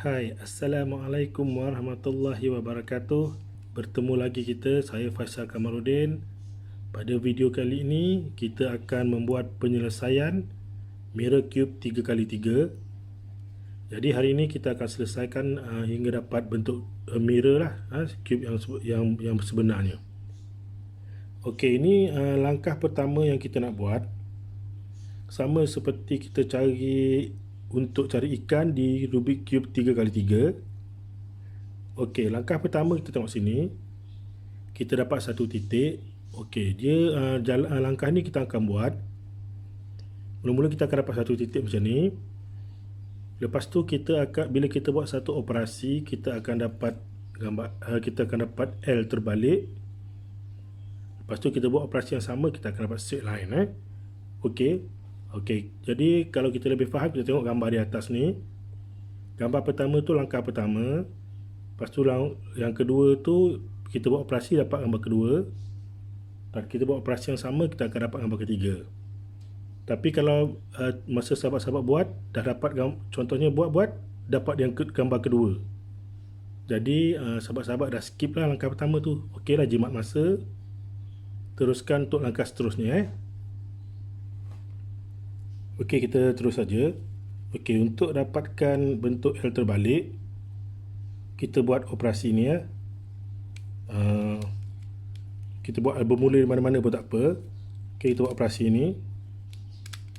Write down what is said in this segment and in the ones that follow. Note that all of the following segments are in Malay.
Hai, Assalamualaikum warahmatullahi wabarakatuh. Bertemu lagi kita, saya Faisal Kamarudin. Pada video kali ini, kita akan membuat penyelesaian mirror cube 3x3. Jadi hari ini kita akan selesaikan hingga dapat bentuk mirror lah, cube yang sebenarnya. Okey, ini langkah pertama yang kita nak buat. Sama seperti kita untuk cari ikan di Rubik Cube 3x3. Okey, langkah pertama kita tengok sini. Kita dapat satu titik. Okey, langkah ni kita akan buat. Mula-mula kita akan dapat satu titik macam ni. Lepas tu bila kita buat satu operasi, kita akan dapat L terbalik. Lepas tu kita buat operasi yang sama, kita akan dapat straight line. Okey, jadi kalau kita lebih faham, kita tengok gambar di atas ni. Gambar pertama tu langkah pertama. Lepas tu yang kedua tu kita buat operasi dapat gambar kedua. Dan kita buat operasi yang sama, kita akan dapat gambar ketiga. Tapi kalau masa sahabat-sahabat buat, dah dapat contohnya buat dapat yang gambar kedua. Jadi sahabat-sahabat dah skip lah langkah pertama tu. Okey lah, jimat masa. Teruskan untuk langkah seterusnya. Okey, kita terus saja. Okey, untuk dapatkan bentuk L terbalik, kita buat operasi ni ya. Kita buat bermula di mana-mana pun tak apa. Okey, kita buat operasi ni.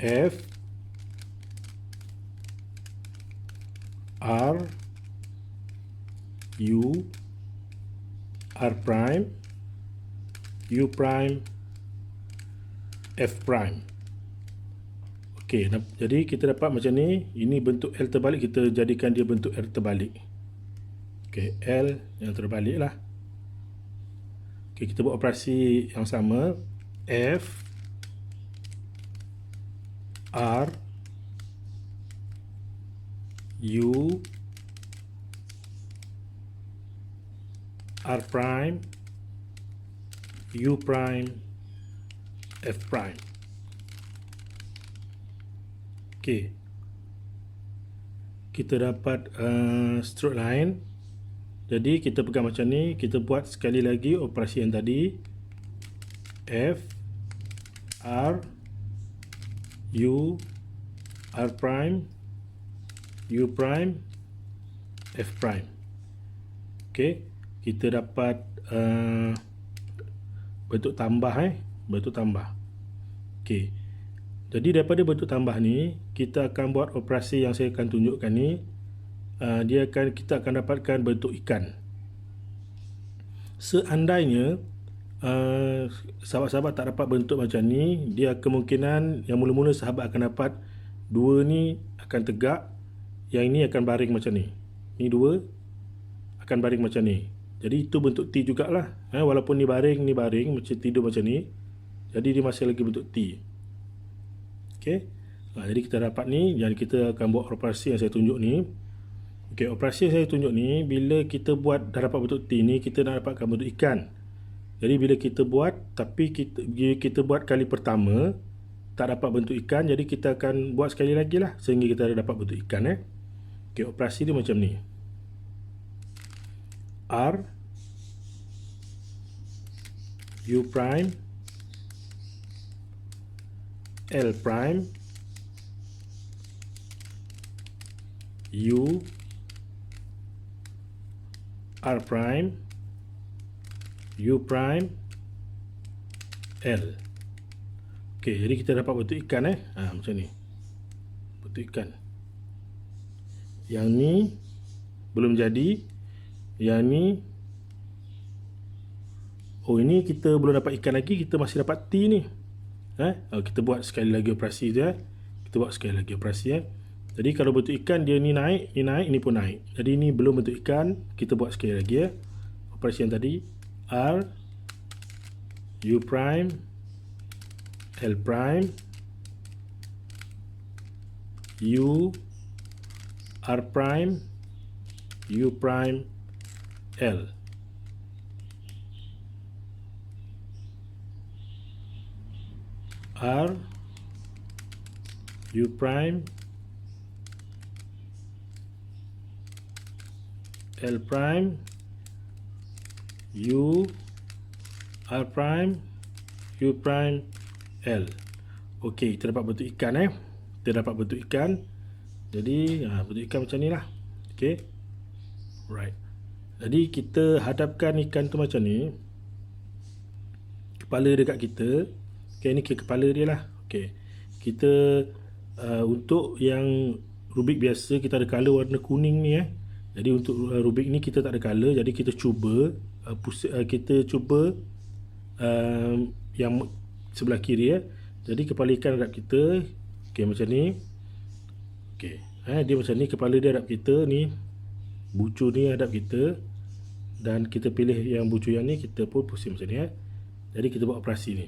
F R U R prime U prime F prime. Okey, jadi kita dapat macam ni. Ini bentuk L terbalik, kita jadikan dia bentuk L terbalik. Okey, L yang terbalik lah. Okey, kita buat operasi yang sama. F R U R prime U prime F prime. Okey, kita dapat straight line. Jadi kita pegang macam ni. Kita buat sekali lagi operasi yang tadi. F R U R prime U prime F prime. Okey, kita dapat bentuk tambah bentuk tambah. Okey, jadi daripada bentuk tambah ni, kita akan buat operasi yang saya akan tunjukkan ni. Kita akan dapatkan bentuk ikan. Seandainya sahabat-sahabat tak dapat bentuk macam ni, dia kemungkinan yang mula-mula sahabat akan dapat dua ni akan tegak, yang ini akan baring macam ni. Ni dua akan baring macam ni. Jadi itu bentuk T jugalah. Walaupun ni baring macam tidur macam ni. Jadi dia masih lagi bentuk T. Okey. Jadi kita dapat ni. Jadi kita akan buat operasi yang saya tunjuk ni. Okey, operasi yang saya tunjuk ni, bila kita buat dah dapat bentuk T ni, kita nak dapatkan bentuk ikan. Jadi bila kita buat, tapi kita buat kali pertama tak dapat bentuk ikan, jadi kita akan buat sekali lagi lah sehingga kita dapat bentuk ikan. Okey, operasi dia macam ni. R U prime L prime U R prime U prime L. Okey, jadi kita dapat bentuk ikan macam ni. Bentuk ikan. Yang ni belum jadi. Yang ni, ini kita belum dapat ikan lagi, kita masih dapat T ni. Kita buat sekali lagi operasi tu. Kita buat sekali lagi operasi. Jadi kalau bentuk ikan, dia ni naik, ini pun naik. Jadi ni belum bentuk ikan, kita buat sekali lagi operasi yang tadi. R U prime L prime U R prime U prime L. R U prime L prime, U, R prime, U prime, L. Okey, kita dapat bentuk ikan Kita dapat bentuk ikan. Jadi bentuk ikan macam ni lah. Okey. Right. Jadi kita hadapkan ikan tu macam ni. Kepala dia kat kita. Okey, ni kepala dia lah. Okey. Kita untuk yang Rubik biasa kita ada color warna kuning ni Jadi untuk Rubik ni kita tak ada color. Jadi kita cuba yang sebelah kiri Jadi kepala ikan hadap kita. Okey, macam ni. Okey. Dia macam ni, kepala dia hadap kita ni. Bucu ni hadap kita. Dan kita pilih yang bucu yang ni, kita pun pusing macam ni Jadi kita buat operasi ni.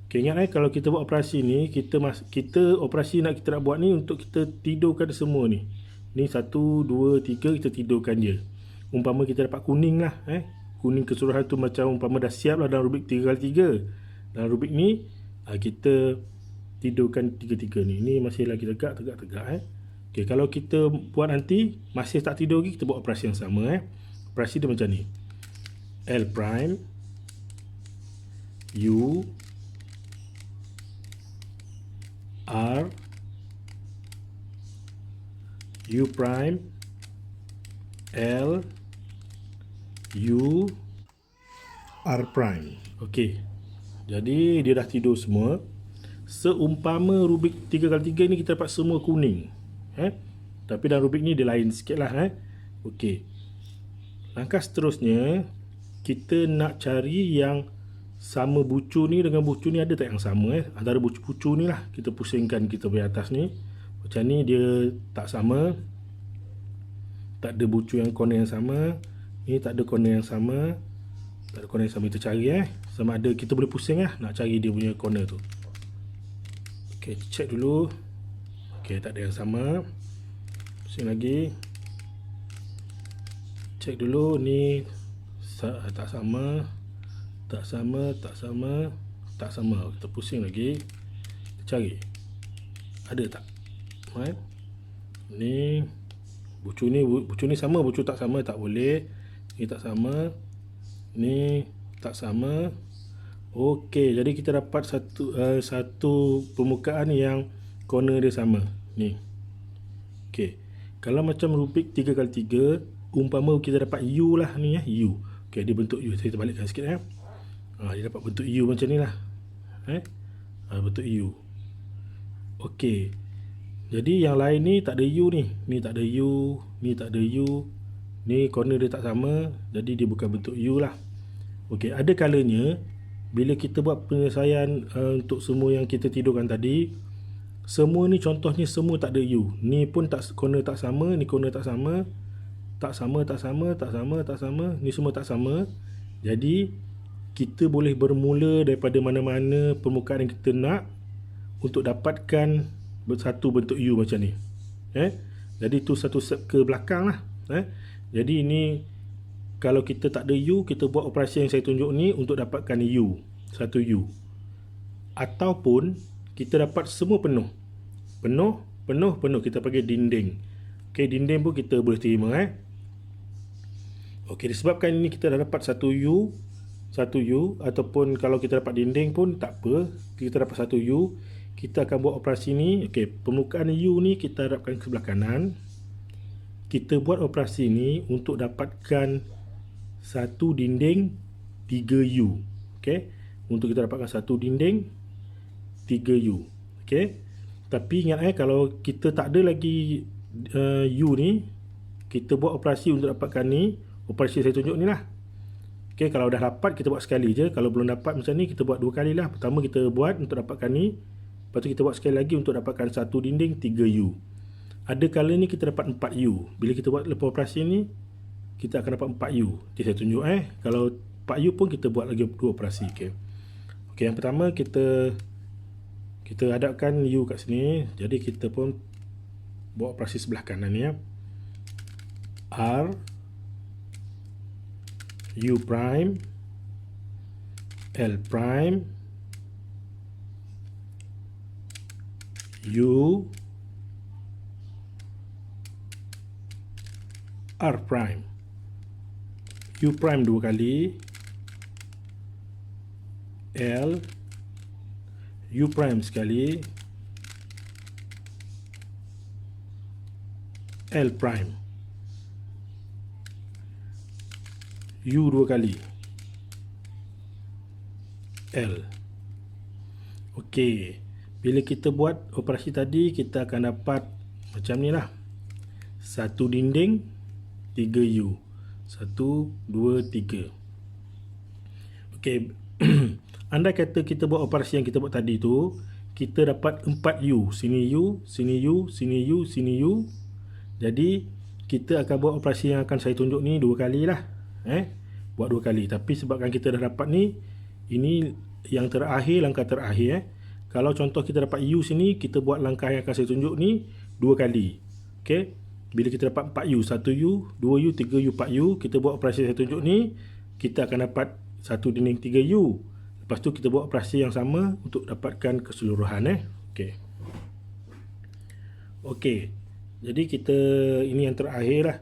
Okey, ingat kalau kita buat operasi ni, kita operasi kita nak buat ni untuk kita tidurkan semua ni. Ni 1 2 3 kita tidurkan dia. Umpama kita dapat kuning lah kuning keseluruhan tu macam umpama dah siap lah dalam Rubik 3x3. Dalam Rubik ni kita tidurkan tiga-tiga ni. Ni masih lagi tegak. Okey, kalau kita buat nanti masih tak tidur lagi, kita buat operasi yang sama Operasi dia macam ni. L prime, U, R, U prime, L, U, R prime. Okey. Jadi dia dah tidur semua. Seumpama Rubik 3x3 ni kita dapat semua kuning. Tapi dalam Rubik ni dia lain sikit lah Okey. Langkah seterusnya, kita nak cari yang sama bucu ni dengan bucu ni ada tak yang sama Antara bucu-bucu ni lah. Kita pusingkan kita punya atas ni. Macam ni dia tak sama. Tak ada bucu yang corner yang sama. Ni tak ada corner yang sama. Tak ada corner yang sama. Kita cari sama ada kita boleh pusing nak cari dia punya corner tu. Okey, check dulu. Okey, tak ada yang sama. Pusing lagi. Check dulu ni tak sama. Tak sama. Kita pusing lagi. Kita cari. Ada tak? Ni bucu ni sama, bucu tak sama tak boleh. Ni tak sama. Ni tak sama. Okey, jadi kita dapat satu permukaan yang corner dia sama. Ni. Okey. Kalau macam Rubik 3x3, umpama kita dapat U lah ni U. Okey, dia bentuk U. Saya terbalikkan sikit dia dapat bentuk U macam ni lah. Bentuk U. Okey. Jadi yang lain ni tak ada U ni. Ni tak ada U, ni tak ada U. Ni corner dia tak sama, jadi dia bukan bentuk U lah. Okey, ada kalanya bila kita buat penyelesaian untuk semua yang kita tidurkan tadi, semua ni contohnya semua tak ada U. Ni pun corner tak sama, ni corner tak sama. Tak sama. Ni semua tak sama. Jadi kita boleh bermula daripada mana-mana permukaan yang kita nak untuk dapatkan satu bentuk U macam ni. Jadi tu satu step ke belakang lah. Jadi ini kalau kita tak ada U, kita buat operasi yang saya tunjuk ni untuk dapatkan U, satu U. Ataupun kita dapat semua penuh. Penuh kita pakai dinding. Okey, dinding pun kita boleh terima Okey, disebabkan ini kita dah dapat satu U, ataupun kalau kita dapat dinding pun tak apa, kita dapat satu U, kita akan buat operasi ni. Okey, permukaan U ni kita harapkan ke sebelah kanan. Kita buat operasi ni untuk dapatkan satu dinding 3U. Okey, untuk kita dapatkan satu dinding 3U. Okey, tapi ingat kalau kita tak ada lagi U ni, kita buat operasi untuk dapatkan ni. Operasi saya tunjuk ni lah. Okey, kalau dah dapat kita buat sekali je. Kalau belum dapat macam ni, kita buat dua kali lah. Pertama kita buat untuk dapatkan ni, lepas tu kita buat sekali lagi untuk dapatkan satu dinding 3U. Ada kala ni kita dapat 4U. Bila kita buat lepas operasi ni, kita akan dapat 4U. Jadi saya tunjuk kalau 4U pun kita buat lagi dua operasi. Okey, yang pertama kita hadapkan U kat sini. Jadi kita pun buat operasi sebelah kanan ni R, U prime, L prime, U, R prime. U prime 2 kali, L, U prime sekali, L prime, U 2 kali, L. Okey, bila kita buat operasi tadi, kita akan dapat macam ni lah. Satu dinding, 3 U. 1, 2, 3. Okey, andai kata kita buat operasi yang kita buat tadi tu, kita dapat 4 U. Sini U, sini U, sini U, sini U. Jadi, kita akan buat operasi yang akan saya tunjuk ni 2 kali lah. Buat 2 kali. Tapi sebabkan kita dah dapat ni, ini yang terakhir, langkah terakhir. Kalau contoh kita dapat U sini, kita buat langkah yang akan saya tunjuk ni 2 kali. Okey. Bila kita dapat 4 U, 1 U, 2 U, 3 U, 4 U, kita buat operasi yang saya tunjuk ni, kita akan dapat satu dinding 3 U. Lepas tu kita buat operasi yang sama untuk dapatkan keseluruhan. Okey. Okey. Jadi kita, ini yang terakhir lah.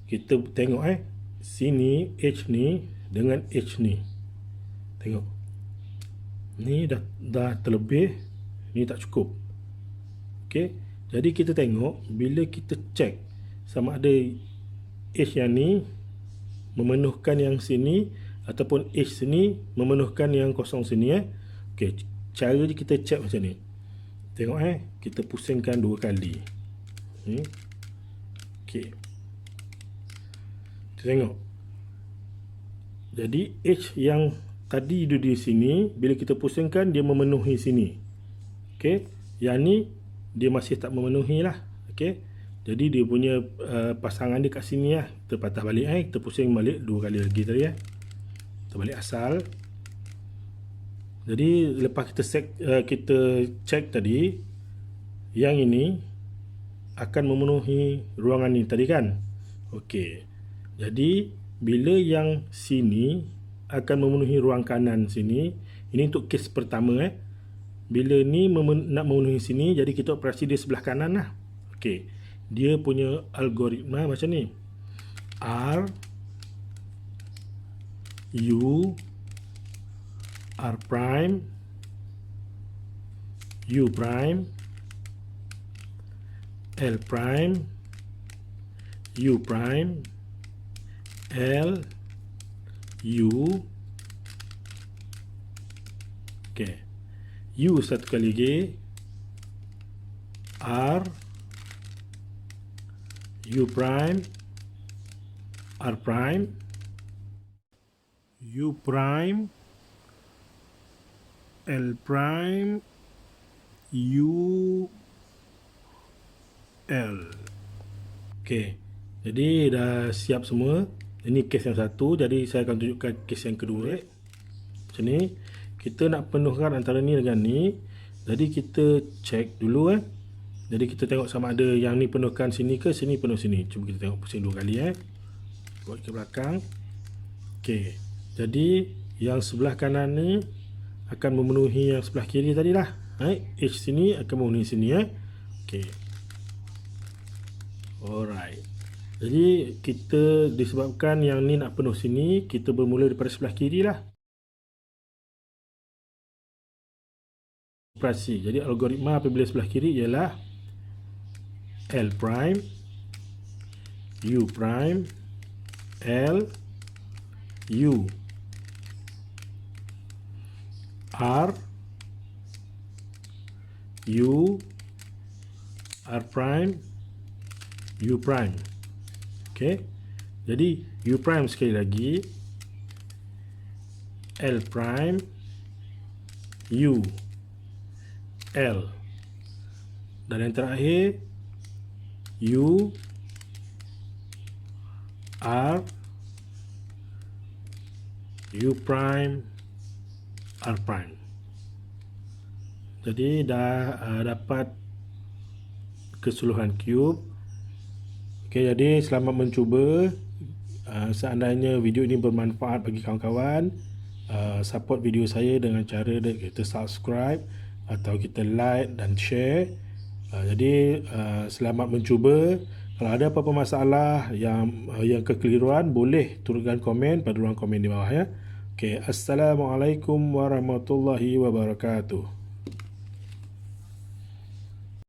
Kita tengok sini H ni dengan H ni. Tengok. Ni dah terlebih, ni tak cukup. Okey. Jadi kita tengok bila kita cek sama ada H yang ni memenuhkan yang sini ataupun H sini memenuhkan yang kosong sini. Okey, cara kita cek macam ni. Tengok kita pusingkan 2 kali. Okey. Kita tengok. Jadi H yang tadi di sini, bila kita pusingkan dia memenuhi sini. Okey, yang ni dia masih tak memenuhi lah. Okey, jadi dia punya pasangan dia kat sini lah. Kita patah balik kita pusing balik 2 kali lagi tadi kita balik asal. Jadi lepas kita cek tadi, yang ini akan memenuhi ruangan ni tadi kan. Okey, jadi bila yang sini akan memenuhi ruang kanan sini. Ini untuk kes pertama. Bila ni nak memenuhi sini, jadi kita operasi di sebelah kanan lah. Okey, dia punya algoritma macam ni. R U R prime U prime L prime U prime L U. Okey. U satu kali lagi. R U prime R prime U prime L prime U L. Okey. Jadi dah siap semua. Ini kes yang satu, jadi saya akan tunjukkan kes yang kedua. Macam ni, kita nak penuhkan antara ni dengan ni. Jadi kita cek dulu Jadi kita tengok sama ada yang ni penuhkan sini ke sini penuh sini. Cuba kita tengok pusing 2 kali buat ke belakang. Okey. Jadi yang sebelah kanan ni akan memenuhi yang sebelah kiri tadi lah. H sini akan memenuhi sini Okey. Alright. Jadi kita disebabkan yang ni nak penuh sini, kita bermula daripada sebelah kiri lah. Operasi. Jadi algoritma apabila sebelah kiri ialah L prime U prime L U R U R prime U prime. Okey. Jadi U prime sekali lagi, L prime U L, dan yang terakhir U R U prime R prime. Jadi dah dapat keseluruhan cube. Okey, jadi selamat mencuba. Seandainya video ini bermanfaat bagi kawan-kawan, support video saya dengan cara kita subscribe atau kita like dan share. Jadi selamat mencuba. Kalau ada apa-apa masalah yang kekeliruan, boleh turunkan komen pada ruang komen di bawah ya. Okey, Assalamualaikum warahmatullahi wabarakatuh.